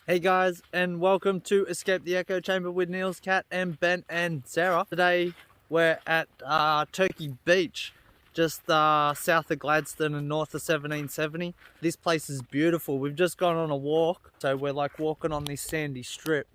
Hey guys, and welcome to Escape the Echo Chamber with Niels, Kat, and Ben and Sarah. Today we're at Turkey Beach, just south of Gladstone and north of 1770. This place is beautiful. We've just gone on a walk, so we're like walking on this sandy strip.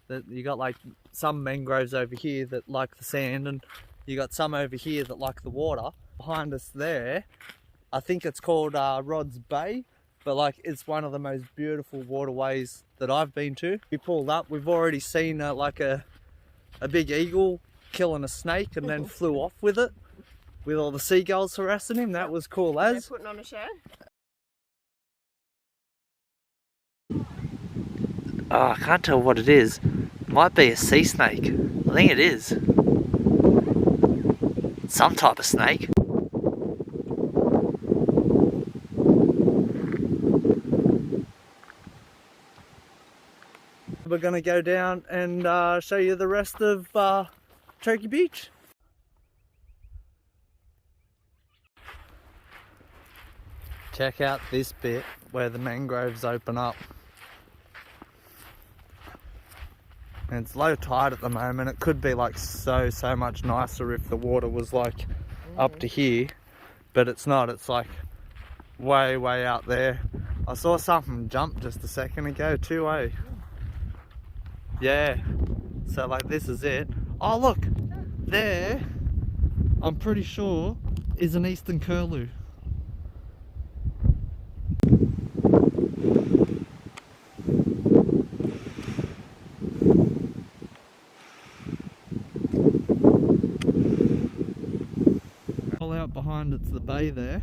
That you got like some mangroves over here that like the sand, and you got some over here that like the water. Behind us there, I think it's called Rod's Bay. But like, it's one of the most beautiful waterways that I've been to. We pulled up, we've already seen like a big eagle killing a snake and then flew off with it, with all the seagulls harassing him. That was cool as. They're putting on a show. Oh, I can't tell what it is. It might be a sea snake. I think it is. Some type of snake. We're gonna go down and show you the rest of Turkey Beach. Check out this bit where the mangroves open up. And it's low tide at the moment. It could be like so much nicer if the water was like up to here, but it's not. It's like way out there. I saw something jump just a second ago too, eh? Yeah, so like this is it. Oh look, there, I'm pretty sure, is an eastern curlew. All out behind it's the bay there.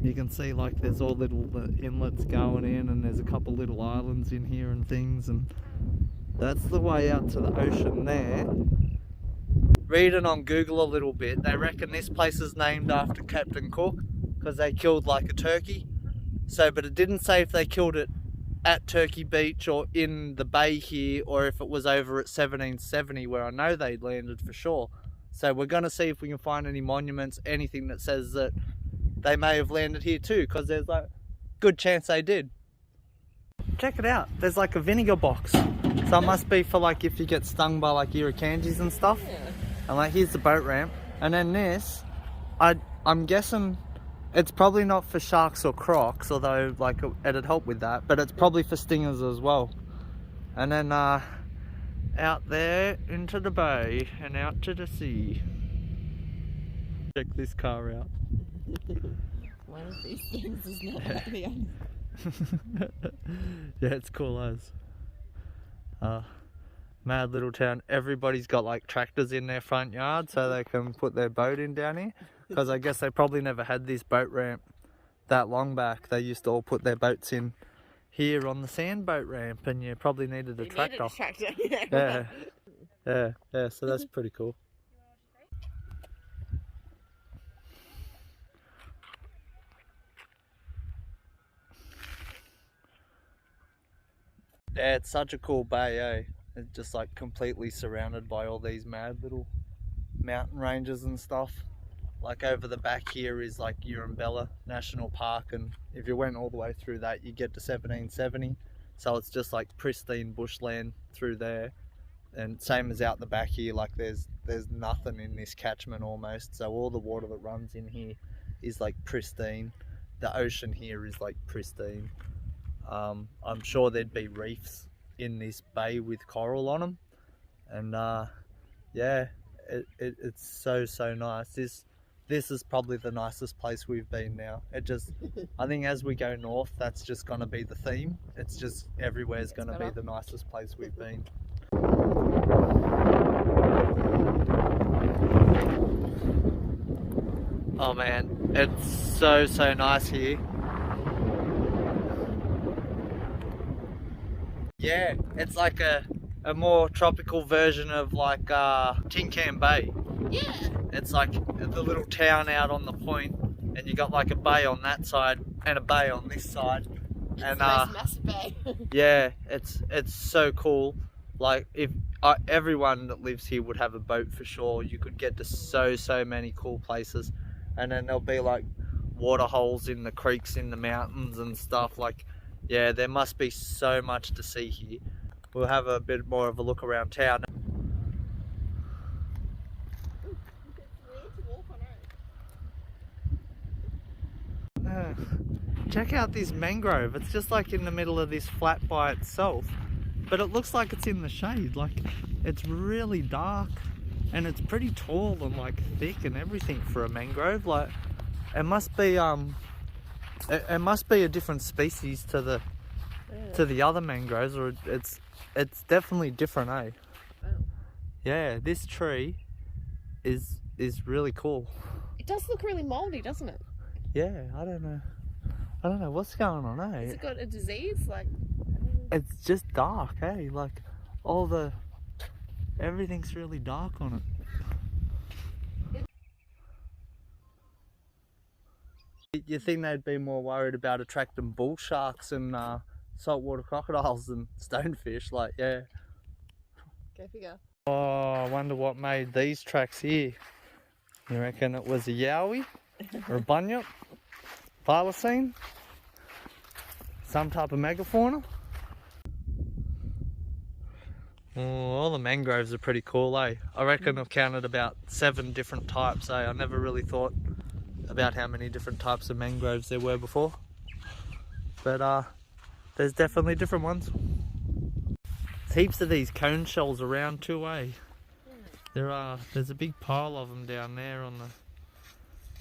You can see like there's all little inlets going in, and there's a couple little islands in here and things, and that's the way out to the ocean there. Reading on Google a little bit, they reckon this place is named after Captain Cook because they killed like a turkey. So, but it didn't say if they killed it at Turkey Beach or in the bay here, or if it was over at 1770 where I know they'd landed for sure. So we're going to see if we can find any monuments, anything that says that they may have landed here too, because there's like good chance they did. Check it out, there's like a vinegar box. So it must be for like if you get stung by like irukandjis and stuff. Yeah. And like here's the boat ramp. And then this, I'm guessing it's probably not for sharks or crocs, although like it'd help with that, but it's probably for stingers as well. And then out there into the bay and out to the sea. Check this car out. One of these things is not like the other. Yeah, it's cool as. Mad little town. Everybody's got like tractors in their front yard so they can put their boat in down here, because I guess they probably never had this boat ramp that long back. They used to all put their boats in here on the sand boat ramp, and you probably needed a tractor. Yeah, so that's pretty cool. Yeah, it's such a cool bay, eh? It's just like completely surrounded by all these mad little mountain ranges and stuff. Like over the back here is like Urumbella National Park, and if you went all the way through that you get to 1770. So it's just like pristine bushland through there. And same as out the back here, like there's nothing in this catchment almost. So all the water that runs in here is like pristine. The ocean here is like pristine. I'm sure there'd be reefs in this bay with coral on them, and yeah, it's so nice. This is probably the nicest place we've been now. I think as we go north, that's just gonna be the theme. It's just everywhere's gonna be the nicest place we've been. Oh man, it's so nice here. Yeah, it's like a more tropical version of like Tin Can Bay. Yeah. It's like the little town out on the point, and you got like a bay on that side and a bay on this side. It's and a nice massive bay. yeah, it's so cool. Like if everyone that lives here would have a boat for sure. You could get to so many cool places, and then there'll be like water holes in the creeks in the mountains and stuff. Like, yeah, there must be so much to see here. We'll have a bit more of a look around town. Check out this mangrove. It's just like in the middle of this flat by itself, but it looks like it's in the shade. Like, it's really dark and it's pretty tall and like thick and everything for a mangrove. Like, it must be it must be a different species to the other mangroves, or it's definitely different, eh? Oh. Yeah, this tree is really cool. It does look really mouldy, doesn't it? Yeah, I don't know what's going on, eh? Has it got a disease? Like, it's just dark, eh? Like, everything's really dark on it. You think they'd be more worried about attracting bull sharks and saltwater crocodiles than stonefish? Like, yeah. go figure. Oh, I wonder what made these tracks here. You reckon it was a yowie or a bunyip? Thylacine? Some type of megafauna? Oh, all the mangroves are pretty cool, eh? I reckon I've counted about 7 different types, eh? I never really thought about how many different types of mangroves there were before. But there's definitely different ones. There's heaps of these cone shells around too, eh? There's a big pile of them down there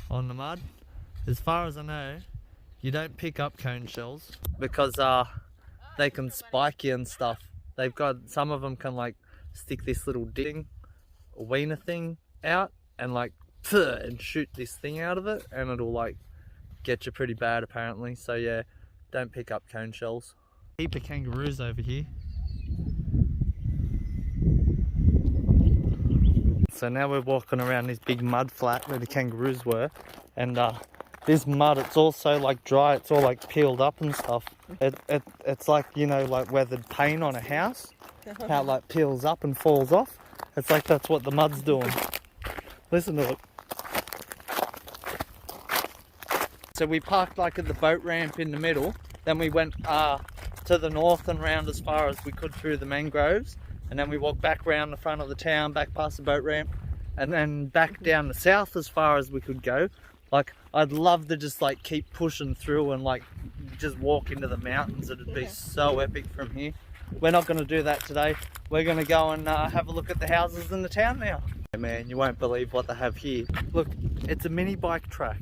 on the mud. As far as I know, you don't pick up cone shells because they can spike you and stuff. They've got, some of them can like stick this little ding, a wiener thing out and like and shoot this thing out of it, and it'll like get you pretty bad apparently. So yeah, don't pick up cone shells. Heap of kangaroos over here. So now we're walking around this big mud flat where the kangaroos were, and this mud, it's also like dry, it's all like peeled up and stuff. It's like, you know, like weathered paint on a house, how it like peels up and falls off. It's like that's what the mud's doing. Listen to it. So we parked like at the boat ramp in the middle, then we went to the north and round as far as we could through the mangroves, and then we walked back round the front of the town, back past the boat ramp, and then back down the south as far as we could go. Like, I'd love to just like keep pushing through and like just walk into the mountains. It'd be so epic from here. We're not going to do that today. We're going to go and have a look at the houses in the town now. Man, you won't believe what they have here. Look, it's a mini bike track.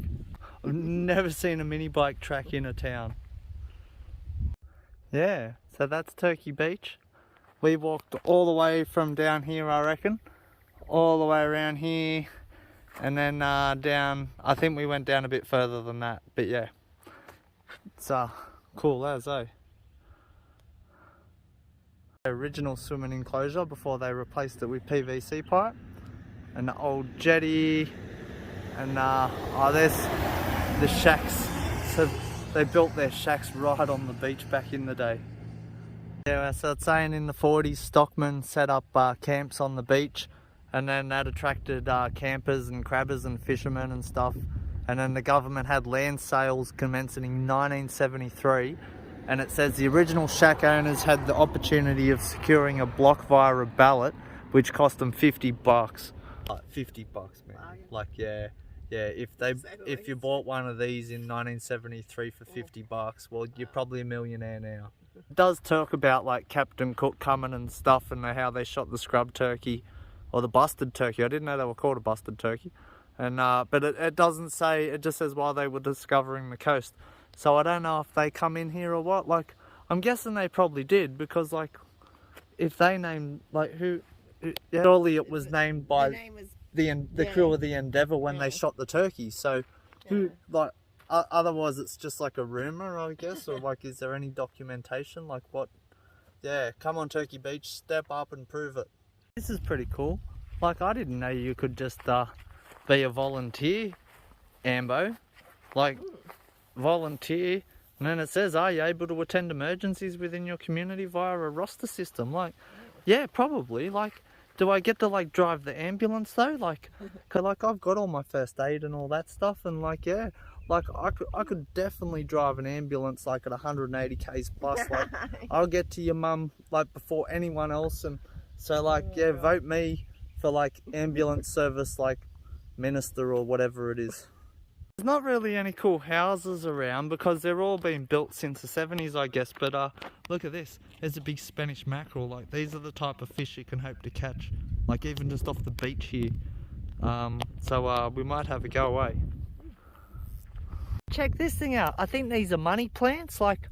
I've never seen a mini bike track in a town. Yeah, so that's Turkey Beach. We walked all the way from down here, I reckon, all the way around here, and then down, I think we went down a bit further than that, but yeah, it's cool as, eh? The original swimming enclosure before they replaced it with PVC pipe, and the old jetty, and there's the shacks. So they built their shacks right on the beach back in the day. Yeah, so it's saying in the 40s, stockmen set up camps on the beach, and then that attracted campers and crabbers and fishermen and stuff. And then the government had land sales commencing in 1973, and it says the original shack owners had the opportunity of securing a block via a ballot, which cost them $50. Like $50, man. Like, yeah, if you bought one of these in 1973 for $50, well, you're probably a millionaire now. It does talk about like Captain Cook coming and stuff, and how they shot the scrub turkey, or the busted turkey. I didn't know they were called a busted turkey. And but it doesn't say, it just says while they were discovering the coast. So I don't know if they come in here or what. Like, I'm guessing they probably did, because like, if they named, like, surely it was named by the crew of the Endeavour when they shot the turkey. So who, like, otherwise it's just like a rumour, I guess, or like, is there any documentation? Like, what? Yeah, come on Turkey Beach, step up and prove it. This is pretty cool. Like, I didn't know you could just be a volunteer, Ambo. Like, volunteer, and then it says, are you able to attend emergencies within your community via a roster system? Like, yeah, probably. Like, do I get to like drive the ambulance though? Like, 'cause like I've got all my first aid and all that stuff, and like, yeah, Like I could definitely drive an ambulance like at 180 k's plus. Like I'll get to your mum like before anyone else, and so like yeah, vote me for like ambulance service like minister or whatever it is. There's not really any cool houses around because they're all been built since the 70s, I guess. But look at this. There's a big Spanish mackerel. Like these are the type of fish you can hope to catch. Like even just off the beach here. So we might have a go away. Check this thing out. I think these are money plants. Like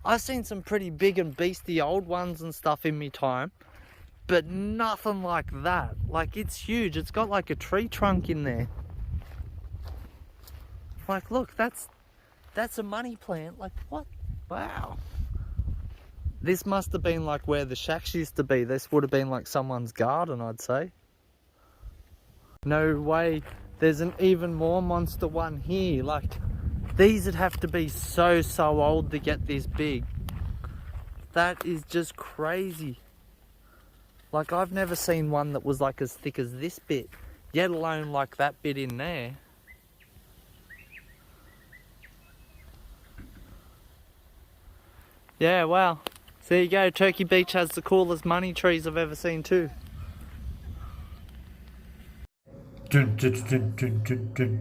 I've seen some pretty big and beastly old ones and stuff in me time, but nothing like that. Like it's huge. It's got like a tree trunk in there. Like look, that's a money plant. Like what? Wow. This must have been like where the shacks used to be. This would have been like someone's garden, I'd say. No way. There's an even more monster one here. Like these would have to be so old to get this big. That is just crazy. Like I've never seen one that was like as thick as this bit, yet alone like that bit in there. Yeah, wow. So there you go, Turkey Beach has the coolest money trees I've ever seen too. Dun, dun, dun, dun, dun, dun.